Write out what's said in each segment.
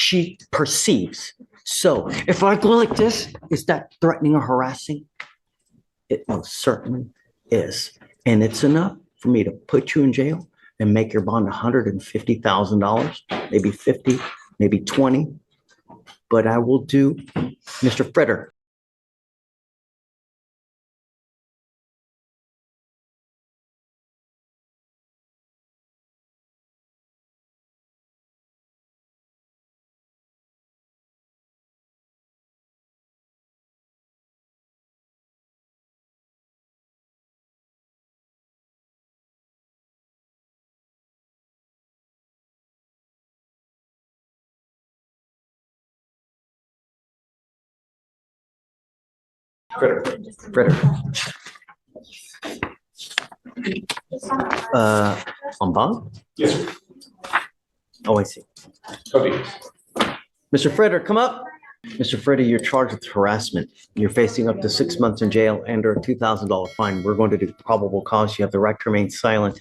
she perceives. So if I go like this, is that threatening or harassing? It most certainly is. And it's enough for me to put you in jail and make your bond $150,000, maybe 50, maybe 20. But I will do, Mr. Fritter. Fritter. On bond? Yes, sir. Oh, I see. Okay. Mr. Fritter, come up. Mr. Fritter, you're charged with harassment. You're facing up to 6 months in jail and or a $2,000 fine. We're going to do probable cause. You have the right to remain silent.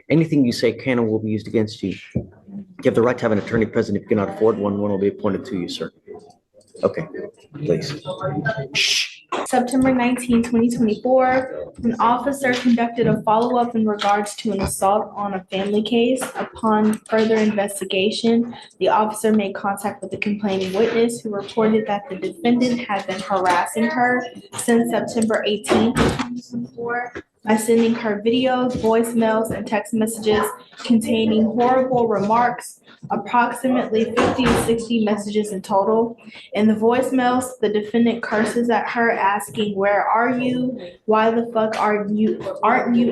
Anything you say can and will be used against you. You have the right to have an attorney present. If you cannot afford one, one will be appointed to you, sir. Okay, please. Shh. September 19, 2024, an officer conducted a follow-up in regards to an assault on a family case. Upon further investigation, the officer made contact with the complaining witness who reported that the defendant had been harassing her since September 18, 2024 by sending her videos, voicemails, and text messages containing horrible remarks, approximately 50 to 60 messages in total. In the voicemails, the defendant curses at her, asking, "Where are you? Why the fuck aren't you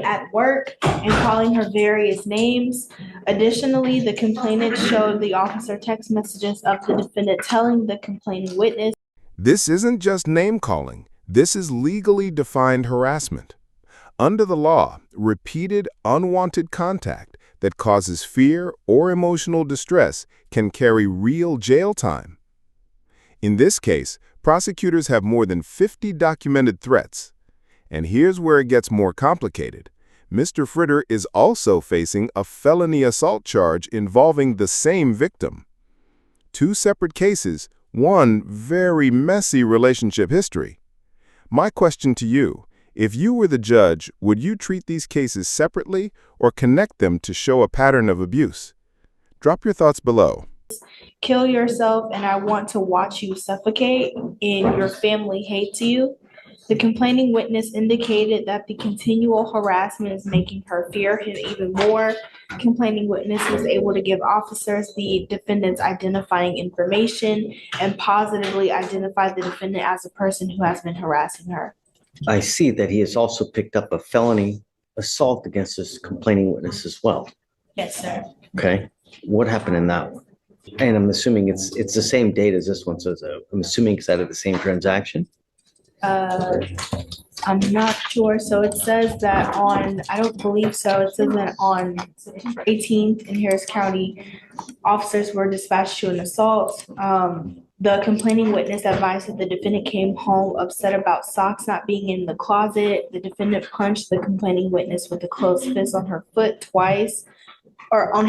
at work?" and calling her various names. Additionally, the complainant showed the officer text messages of the defendant telling the complaining witness, "This isn't just name calling. This is legally defined harassment. Under the law, repeated unwanted contact that causes fear or emotional distress can carry real jail time." In this case, prosecutors have more than 50 documented threats. And here's where it gets more complicated. Mr. Fritter is also facing a felony assault charge involving the same victim. Two separate cases, one very messy relationship history. My question to you, if you were the judge, would you treat these cases separately or connect them to show a pattern of abuse? Drop your thoughts below. "Kill yourself and I want to watch you suffocate, and your family hates you." The complaining witness indicated that the continual harassment is making her fear him even more. Complaining witness was able to give officers the defendant's identifying information and positively identify the defendant as a person who has been harassing her. I see that he has also picked up a felony assault against this complaining witness as well. Yes, sir. Okay, what happened in that one? And I'm assuming it's the same date as this one, so I'm assuming it's out of the same transaction? I'm not sure. So it says that I don't believe so. It says that on September 18th in Harris County, officers were dispatched to an assault. The complaining witness advised that the defendant came home upset about socks not being in the closet. The defendant punched the complaining witness with a closed fist on her foot twice on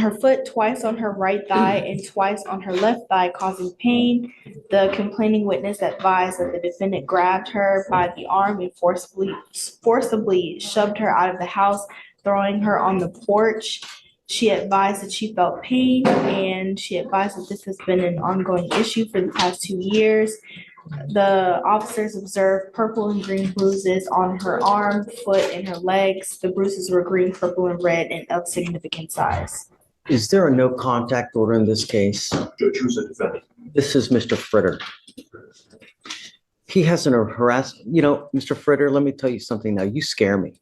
her right thigh and twice on her left thigh, causing pain. The complaining witness advised that the defendant grabbed her by the arm and forcibly shoved her out of the house, throwing her on the porch. She advised that she felt pain, and she advised that this has been an ongoing issue for the past 2 years. The officers observed purple and green bruises on her arm, foot, and her legs. The bruises were green, purple, and red and of significant size. Is there a no contact order in this case? Judge, who's the defendant? This is Mr. Fritter. He hasn't harassed, Mr. Fritter, let me tell you something now. You scare me.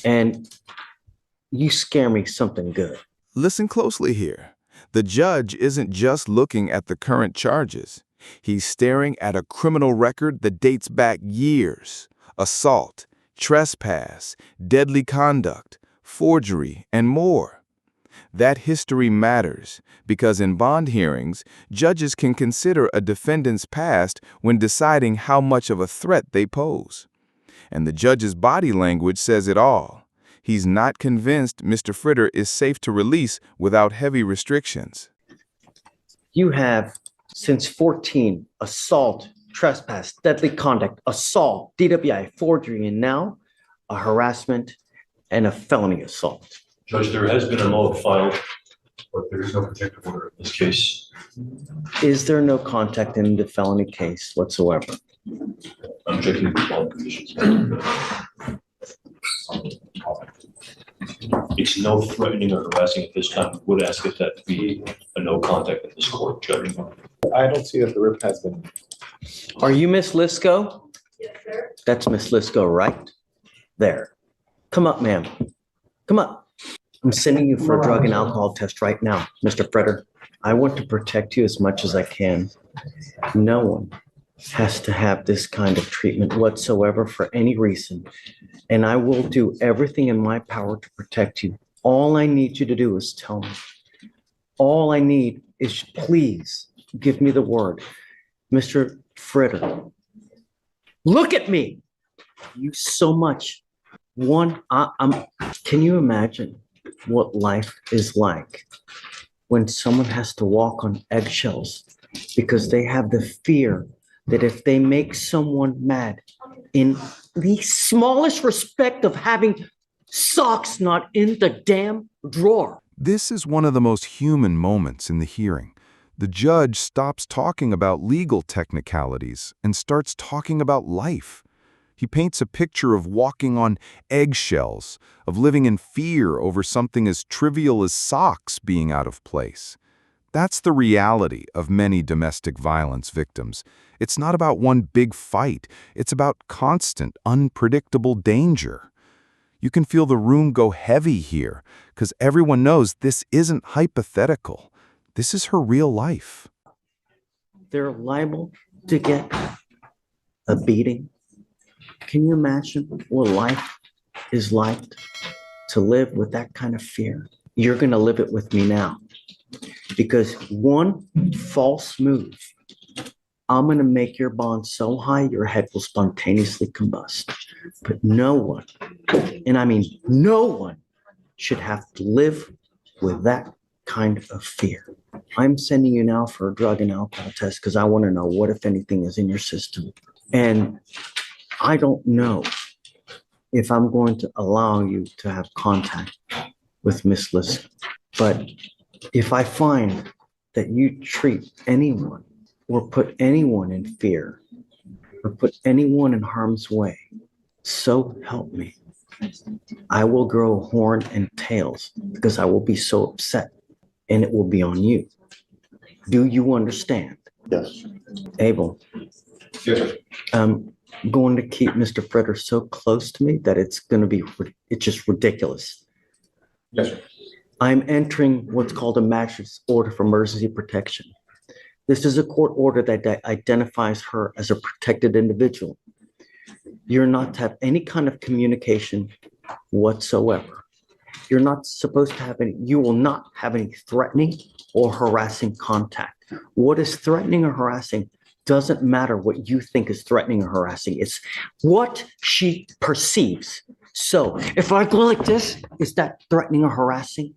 And you scare me something good. Listen closely here. The judge isn't just looking at the current charges. He's staring at a criminal record that dates back years: assault, trespass, deadly conduct, forgery, and more. That history matters because in bond hearings, judges can consider a defendant's past when deciding how much of a threat they pose. And the judge's body language says it all. He's not convinced Mr. Fritter is safe to release without heavy restrictions. You have since 14 assault, trespass, deadly conduct, assault, DWI, forgery, and now a harassment and a felony assault. Judge, there has been a note filed, but there is no protective order in this case. Is there no contact in the felony case whatsoever? I'm checking the qualifications. It's no threatening or harassing at this time. Would ask if that be a no contact in this court, Judge. I don't see that the rip has been. Are you Miss Lisco? Yes, sir. That's Miss Lisco, right? There. Come up, ma'am. Come up. I'm sending you for a drug and alcohol test right now, Mr. Freder. I want to protect you as much as I can. No one has to have this kind of treatment whatsoever for any reason. And I will do everything in my power to protect you. All I need you to do is tell me. All I need is please give me the word. Mr. Freder, look at me. You so much. Can you imagine what life is like when someone has to walk on eggshells because they have the fear that if they make someone mad in the smallest respect of having socks not in the damn drawer. This is one of the most human moments in the hearing. The judge stops talking about legal technicalities and starts talking about life. He paints a picture of walking on eggshells, of living in fear over something as trivial as socks being out of place. That's the reality of many domestic violence victims. It's not about one big fight. It's about constant, unpredictable danger. You can feel the room go heavy here because everyone knows this isn't hypothetical. This is her real life. They're liable to get a beating. Can you imagine what life is like to live with that kind of fear? You're going to live it with me now. Because one false move, I'm going to make your bond so high your head will spontaneously combust. But no one, and I mean no one, should have to live with that kind of fear. I'm sending you now for a drug and alcohol test because I want to know what, if anything, is in your system. And I don't know if I'm going to allow you to have contact with Miss Lisk, but if I find that you treat anyone or put anyone in fear or put anyone in harm's way, so help me, I will grow horn and tails because I will be so upset and it will be on you. Do you understand? Yes. Abel, Yes. I'm going to keep Mr. Freder so close to me that it's just ridiculous. Yes, sir. I'm entering what's called a magistrate's order for emergency protection. This is a court order that identifies her as a protected individual. You're not to have any kind of communication whatsoever. You're not supposed to have you will not have any threatening or harassing contact. What is threatening or harassing doesn't matter what you think is threatening or harassing. It's what she perceives. So if I go like this, is that threatening or harassing?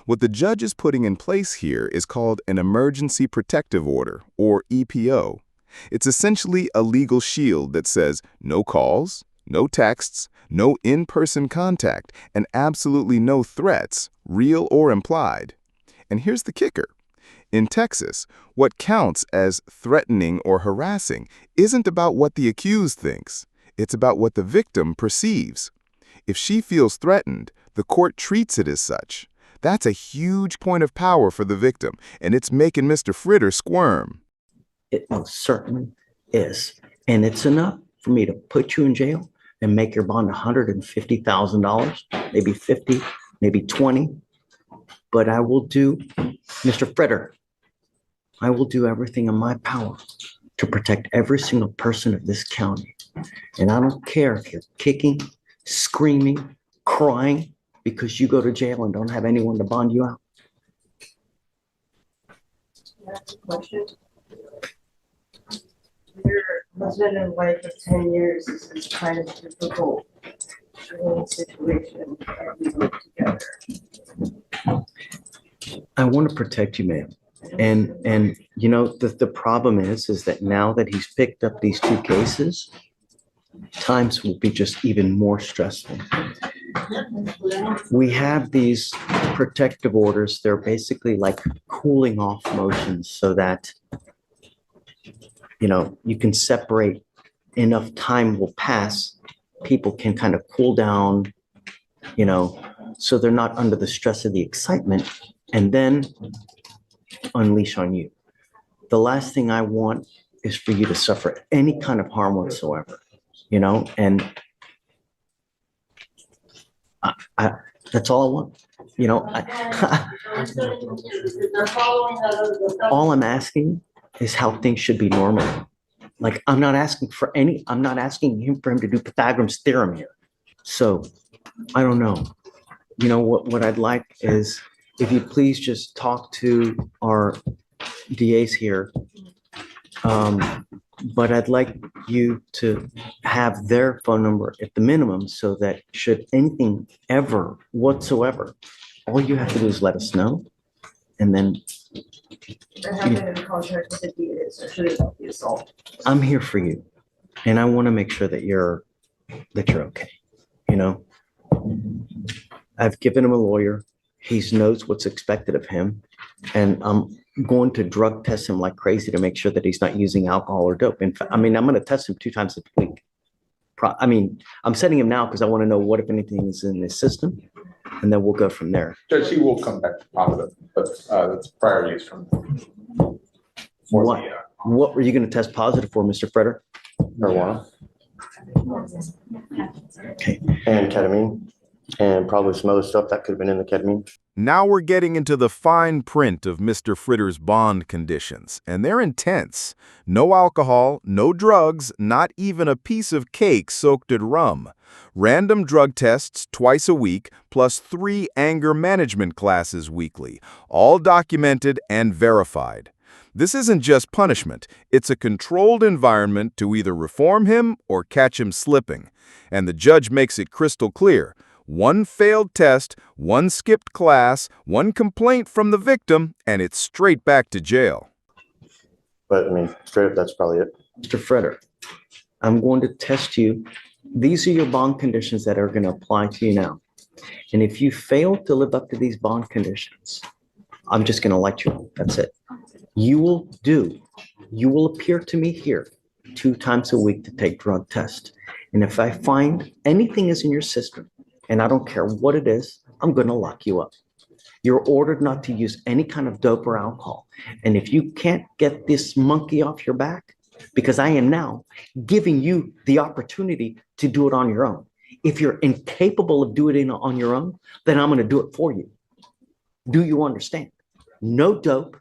What the judge is putting in place here is called an Emergency Protective Order, or EPO. It's essentially a legal shield that says no calls, no texts, no in-person contact, and absolutely no threats, real or implied. And here's the kicker. In Texas, what counts as threatening or harassing isn't about what the accused thinks. It's about what the victim perceives. If she feels threatened, the court treats it as such. That's a huge point of power for the victim, and it's making Mr. Freder squirm. It most certainly is. And it's enough for me to put you in jail and make your bond $150,000, maybe 50, maybe 20. But I will do, Mr. Freder, I will do everything in my power to protect every single person of this county. And I don't care if you're kicking, screaming, crying, because you go to jail and don't have anyone to bond you out. That's a question. Your husband and wife of 10 years, this is kind of difficult situation that we work together. I want to protect you, ma'am. And you know, the problem is that now that he's picked up these two cases, times will be just even more stressful. We have these protective orders. They're basically like cooling off motions so that, you know, you can separate, enough time will pass. People can kind of cool down, you know, so they're not under the stress of the excitement and then unleash on you. The last thing I want is for you to suffer any kind of harm whatsoever, you know, and I that's all I want, you know. All I'm asking is how things should be normal. Like, I'm not asking him to do Pythagorean's theorem here. So I don't know. You know, what I'd like is if you please just talk to our DAs here. But I'd like you to have their phone number at the minimum so that should anything ever whatsoever, all you have to do is let us know. And then I have been in contact with the DA, so should about the assault. I'm here for you. And I want to make sure that you're okay. You know, I've given him a lawyer. He knows what's expected of him. And I'm going to drug test him like crazy to make sure that he's not using alcohol or dope. In fact, I mean, I'm going to test him 2 times a week. I mean, I'm setting him now because I want to know what, if anything, is in his system. And then we'll go from there. Judge, he will come back positive, but that's prior use from. What were you going to test positive for, Mr. Freder? Marijuana Okay. and ketamine, and probably some other stuff that could have been in the ketamine. Now we're getting into the fine print of Mr. Fritter's bond conditions, and they're intense. No alcohol, no drugs, not even a piece of cake soaked in rum. Random drug tests twice a week, plus 3 anger management classes weekly, all documented and verified. This isn't just punishment, it's a controlled environment to either reform him or catch him slipping. And the judge makes it crystal clear. 1 failed test, 1 skipped class, 1 complaint from the victim, and it's straight back to jail. But I mean, straight up, that's probably it. Mr. Freder, I'm going to test you. These are your bond conditions that are going to apply to you now. And if you fail to live up to these bond conditions, I'm just going to let you know. That's it. You will appear to me here 2 times a week to take drug tests. And if I find anything is in your system, and I don't care what it is, I'm going to lock you up. You're ordered not to use any kind of dope or alcohol. And if you can't get this monkey off your back, because I am now giving you the opportunity to do it on your own. If you're incapable of doing it on your own, then I'm going to do it for you. Do you understand? No dope,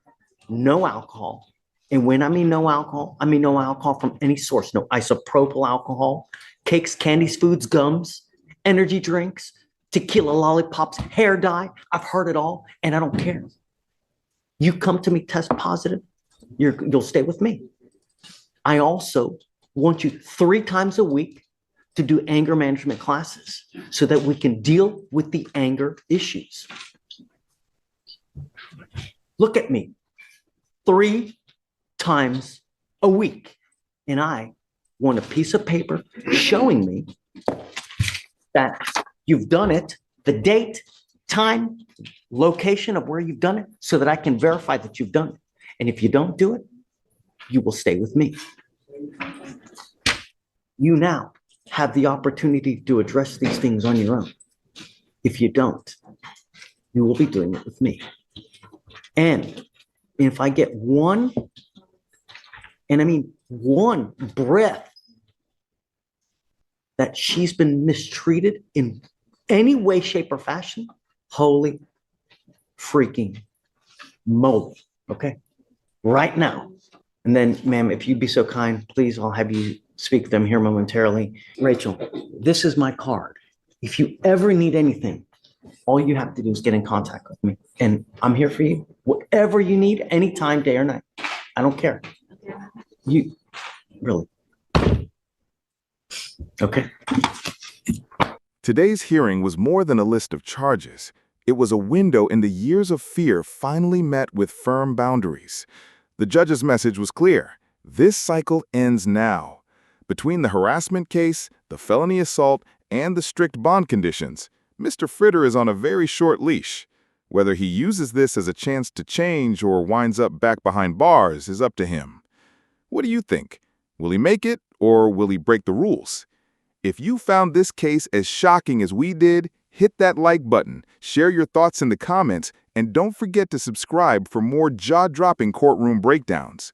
no alcohol. And when I mean no alcohol, I mean no alcohol from any source. No isopropyl alcohol, cakes, candies, foods, gums, energy drinks, tequila lollipops, hair dye. I've heard it all, and I don't care. You come to me test positive, you'll stay with me. I also want you 3 times a week to do anger management classes so that we can deal with the anger issues. Look at me. 3 times a week. And I want a piece of paper showing me that you've done it, the date, time, location of where you've done it, so that I can verify that you've done it. And if you don't do it, you will stay with me. You now have the opportunity to address these things on your own. If you don't, you will be doing it with me. And if I get one, and I mean one breath that she's been mistreated in any way, shape, or fashion, holy freaking moly, okay? Right now. And then, ma'am, if you'd be so kind, please, I'll have you speak to them here momentarily. Rachel, this is my card. If you ever need anything, all you have to do is get in contact with me. And I'm here for you. Whatever you need, anytime, day or night. I don't care. You, really. Okay. Today's hearing was more than a list of charges. It was a window in the years of fear finally met with firm boundaries. The judge's message was clear. This cycle ends now. Between the harassment case, the felony assault, and the strict bond conditions, Mr. Fritter is on a very short leash. Whether he uses this as a chance to change or winds up back behind bars is up to him. What do you think? Will he make it, or will he break the rules? If you found this case as shocking as we did, hit that like button, share your thoughts in the comments, and don't forget to subscribe for more jaw-dropping courtroom breakdowns.